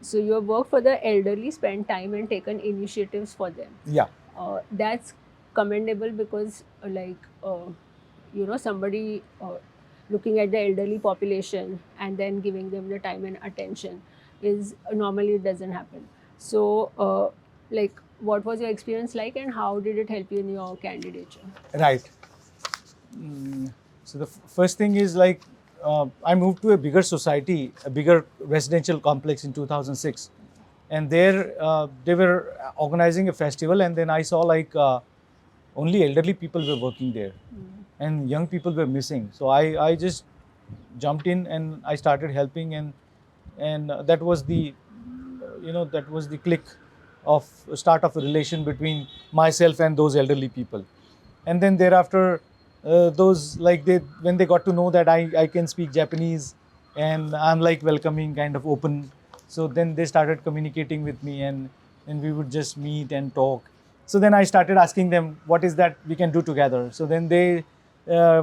So your work for the elderly, spent time and taken initiatives for them. Yeah. That's commendable because somebody looking at the elderly population and then giving them the time and attention is normally it doesn't happen. So what was your experience like and how did it help you in your candidature? Right. So the first thing is like I moved to a bigger society, a bigger residential complex in 2006, and there they were organizing a festival, and then I saw like only elderly people were working there, and young people were missing. So I just jumped in and I started helping, and that was the that was the click of start of a relation between myself and those elderly people. And then thereafter those like they when they got to know that I can speak Japanese and I'm like welcoming, kind of open, so then they started communicating with me, and we would just meet and talk. So then I started asking them what is that we can do together. So then they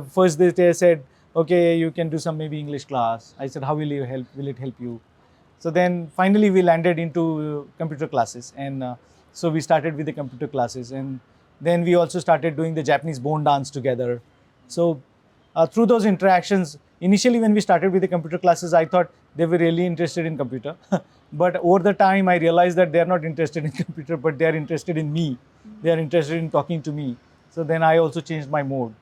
first they said, okay, you can do some maybe English class. I said, how will it help you? So then finally we landed into computer classes, and so we started with the computer classes, and then we also started doing the Japanese bone dance together. So through those interactions, initially when we started with the computer classes, I thought they were really interested in computer. But over the time, I realized that they are not interested in computer, but they are interested in me. They are interested in talking to me. So then I also changed my mode.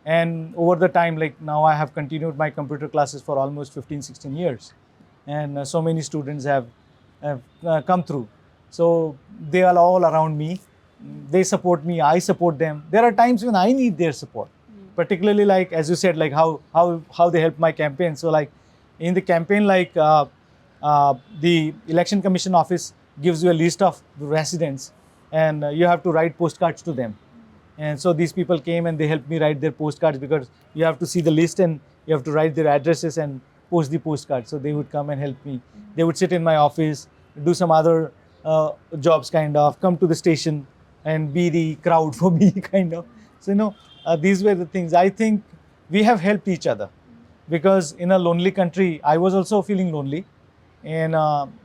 And over the time, like now I have continued my computer classes for almost 15, 16 years. And so many students have come through. So they are all around me. They support me, I support them. There are times when I need their support, particularly like as you said, like how they help my campaign. So like in the campaign, like the election commission office gives you a list of residents, and you have to write postcards to them. And so these people came and they helped me write their postcards, because you have to see the list and you have to write their addresses and post the postcard. So they would come and help me. They would sit in my office, do some other jobs, kind of come to the station and be the crowd for me, kind of. So these were the things. I think we have helped each other, because in a lonely country, I was also feeling lonely, and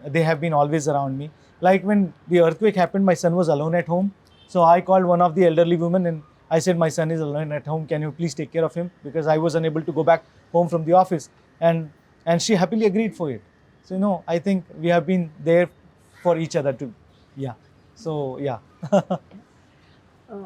they have been always around me. Like when the earthquake happened, my son was alone at home. So I called one of the elderly women and I said, my son is alone at home. Can you please take care of him? Because I was unable to go back home from the office. And she happily agreed for it. So, I think we have been there for each other too. Yeah. So, yeah.